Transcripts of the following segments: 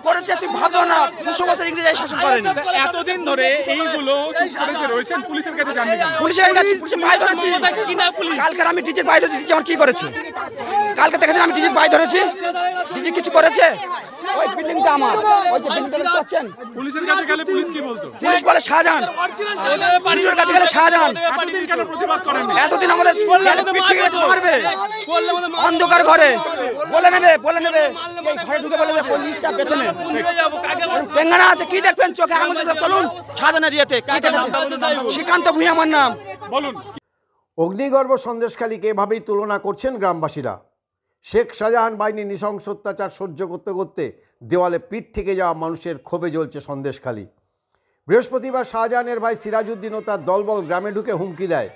করেছে তুই ভাবো না 200 বছর ইংরেজ শাসন করেনি। এতদিন ধরে এইগুলো রয়েছেন পুলিশের কাছে জাননি কেন? পুলিশের কাছে পুলিশের পায়ে ধরেছি। কালকে আমি ডিজির পায়ে ধরেছি, ডিজি আমার কি করেছে? কালকে দেখেছেন আমি ডিজির পায়ে ধরেছি, ডিজি কিছু করেছে? ওই বিল্ডিংটা আমার, ওই যে বিল্ডিংটা দেখছেন। পুলিশের কাছে গেলে পুলিশ কি বলতো? পুলিশ বলে শাহজাহান, পুলিশের কাছে গেলে শাহজাহান। এতদিন কেন প্রতিবাদ করেন? এতদিন আমাদের পিঠ থেকে মারবে অন্ধকার ঘরে, বলে নেবে এই ঘরে ঢুকে বলে নেবে পুলিশটা পেছনে টেঙ্গানা আছে। কি দেখবেন চোখে আঙুল দিয়ে? চলুন শাহজাহানের ইয়েতে কি দেখেছেন? শ্রীকান্ত ভূঁইয়া আমার নাম। বলুন। অগ্নিগর্ভ সন্দেশখালীকে এভাবেই তুলনা করছেন গ্রামবাসীরা। শেখ শাহজাহান বাহিনীর নৃশংস অত্যাচার সহ্য করতে করতে দেওয়ালে পিঠ থেকে যাওয়া মানুষের ক্ষোভে জ্বলছে সন্দেশখালী। বৃহস্পতিবার শাহজাহানের ভাই সিরাজউদ্দিন ও তার দলবল গ্রামে ঢুকে হুমকি দেয়।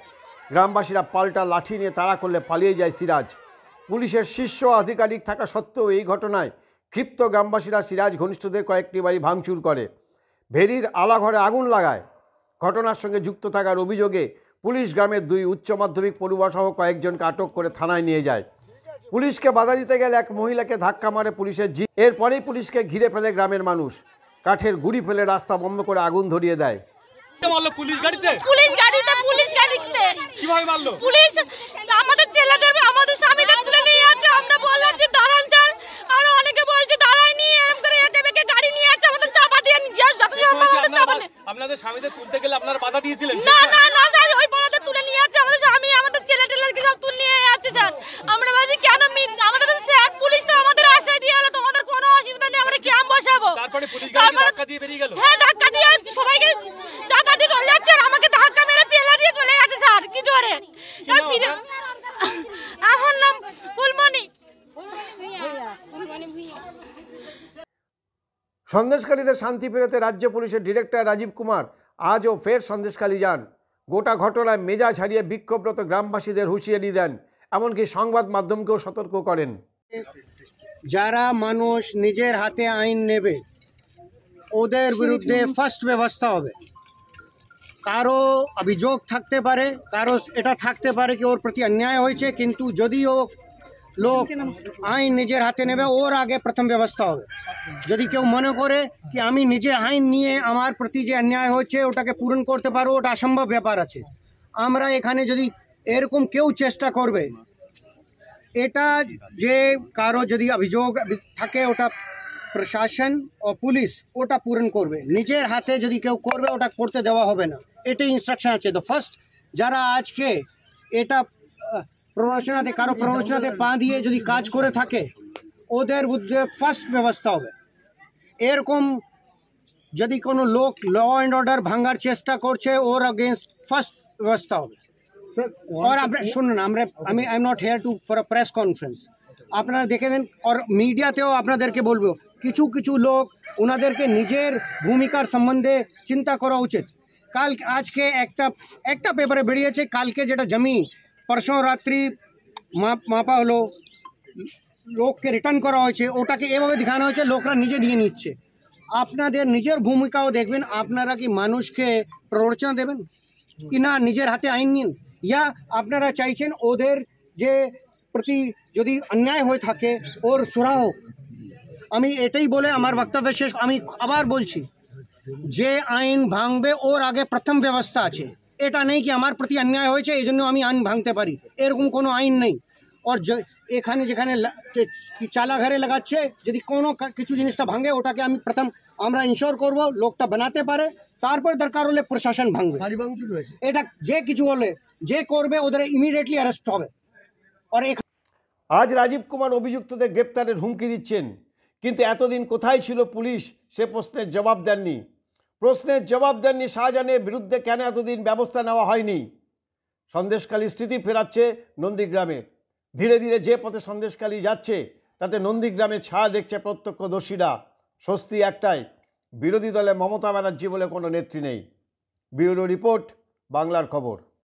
গ্রামবাসীরা পাল্টা লাঠি নিয়ে তাড়া করলে পালিয়ে যায় সিরাজ। পুলিশের শীর্ষ আধিকারিক থাকা সত্ত্বেও এই ঘটনায় ক্ষিপ্ত গ্রামবাসীরা সিরাজ ঘনিষ্ঠদের কয়েকটি বাড়ি ভাঙচুর করে, ভেরির আলাঘরে আগুন লাগায়। ঘটনার সঙ্গে যুক্ত থাকার অভিযোগে পুলিশ গ্রামের 2 উচ্চ মাধ্যমিক পড়ুয়াসহ কয়েকজনকে আটক করে থানায় নিয়ে যায়। পুলিশকে বাধা দিতে গেলে এক মহিলাকে ধাক্কা মারে পুলিশের জিপ। এরপরেই পুলিশকে ঘিরে ফেলে গ্রামের মানুষ, কাঠের গুঁড়ি ফেলে রাস্তা বন্ধ করে আগুন ধরিয়ে দেয়। পুলিশ গাড়িতে কিভাবে মারলো? পুলিশ আমাদের ছেলেদের আমাদের স্বামীদের তুলে নিয়ে যাচ্ছে। আমরা বললাম যে দাঁড়ান স্যার, আর অনেকে বলছে দাঁড়াই নিয়ে এরকম করে একে বেঁকে গাড়ি নিয়ে যাচ্ছে, আমাদের চাপা দিয়ে যত সম্ভব আমাদের চাপা নেই। আপনাদের স্বামীদের তুলতে গেলে আপনারা বাধা দিয়েছিলেন? না স্যার, ওই পড়াতে তুলে নিয়ে যাচ্ছে আমাদের স্বামী, আমাদের ছেলেটেলেরকে সব তুলে নিয়ে যাচ্ছে স্যার। আমরা বলছি কেন আমাদের তো স্যার পুলিশ তো আমাদের আশ্রয় দিয়ে গেল, তোমাদের কোনো অসুবিধা নেই, আমরা ক্যাম্প বসাবো। তারপরে পুলিশ গাড়ি ধাক্কা দিয়ে বেরিয়ে গেল? হ্যাঁ, ধাক্কা দিয়ে সবাইকে চাপা দিয়ে চলে যাচ্ছে, আর আমাকে ধাক্কা মেরে ফেলে দিয়ে চলে গেছে স্যার। কি জোরে আমার নাম ফুলমণি। সন্দেশখালীতে শান্তি ফেরাতে রাজ্য পুলিশের ডিরেক্টর রাজীব কুমার আজও ফের সন্দেশখালী যান। গোটা ঘটনায় মেজাজ হারিয়ে বিক্ষোভরত গ্রামবাসীদের হুঁশিয়ারি দেন, এমনকি সংবাদ মাধ্যমকেও সতর্ক করেন। যারা মানুষ নিজের হাতে আইন নেবে ওদের বিরুদ্ধে ফার্স্ট ব্যবস্থা হবে। কারো অভিযোগ থাকতে পারে, কারো এটা থাকতে পারে কি ওর প্রতি অন্যায় হয়েছে, কিন্তু যদি ও লোক আইন নিজের হাতে নেবে ওর আগে প্রথম ব্যবস্থা হবে। যদি কেউ মনে করে কি আমি নিজে আইন নিয়ে আমার প্রতি যে অন্যায় হচ্ছে ওটাকে পূরণ করতে পারবো, ওটা অসম্ভব ব্যাপার আছে। আমরা এখানে যদি এরকম কেউ চেষ্টা করবে, এটা যে কারো যদি অভিযোগ থাকে ওটা প্রশাসন ও পুলিশ ওটা পূরণ করবে। নিজের হাতে যদি কেউ করবে ওটা করতে দেওয়া হবে না, এটাই ইনস্ট্রাকশন আছে। তো ফার্স্ট যারা আজকে এটা প্ররোচনাতে কারো প্ররোচনাতে পা দিয়ে যদি কাজ করে থাকে ওদের বিরুদ্ধে ফার্স্ট ব্যবস্থা হবে। এরকম যদি কোনো লোক ল অ্যান্ড অর্ডার ভাঙার চেষ্টা করছে ওর अगेंस्ट ফার্স্ট ব্যবস্থা হবে। আর আপনারা শুনুন, I am not hair two for a press conference, আপনারা দেখে দেন। আর মিডিয়াতেও আপনাদেরকে বলবো কিছু কিছু লোক ওনাদেরকে নিজের ভূমিকার সম্বন্ধে চিন্তা করা উচিত। আজকে একটা পেপারে বেরিয়েছে, কালকে যেটা জমি परसों रात्रि मापा हलो लोक के रिटार्न करा হয়েছে, ওটাকে এভাবে দেখানো হয়েছে লোকরা নিজে নিয়ে নিচ্ছে। আপনাদের নিজের ভূমিকাও দেখবেন, আপনারা কি মানুষকে প্ররোচনা দেবেন কি না নিজের হাতে আইন নিন, ইয়া আপনারা চাইছেন ওদের যে প্রতি যদি অন্যায় হয়ে থাকে ওর সুরাহ হোক। আমি এটাই বলে আমার বক্তব্য শেষ। আমি আবার বলছি, যে আইন ভাঙবে ওর আগে প্রথম ব্যবস্থা আছে। এটা নেই কি আমার প্রতি অন্যায় হয়েছে এই জন্য আমি আইন ভাঙতে পারি, এরকম কোনো আইন নেই। আর এখানে যেখানে চালাঘরে লাগাচ্ছে যদি কোনো কিছু জিনিসটা ভাঙে ওটাকে আমি প্রথম আমরা ইনশোর করব লোকটা বানাতে পারে, তারপর দরকার হলে প্রশাসন ভাঙবে। এটা যে কিছু হলে যে করবে ওদের ইমিডিয়েটলি অ্যারেস্ট হবে। আর আজ রাজীব কুমার অভিযুক্তদের গ্রেপ্তারের হুমকি দিচ্ছেন, কিন্তু এতদিন কোথায় ছিল পুলিশ সে প্রশ্নের জবাব দেননি। শাহজাহানের বিরুদ্ধে কেন এতদিন ব্যবস্থা নেওয়া হয়নি। সন্দেশখালী স্থিতি ফেরাচ্ছে নন্দীগ্রামের। ধীরে ধীরে যে পথে সন্দেশখালী যাচ্ছে তাতে নন্দীগ্রামের ছায়া দেখছে প্রত্যক্ষদর্শীরা। স্বস্তি একটাই, বিরোধী দলে মমতা ব্যানার্জি বলে কোনো নেত্রী নেই। ব্যুরো রিপোর্ট, বাংলার খবর।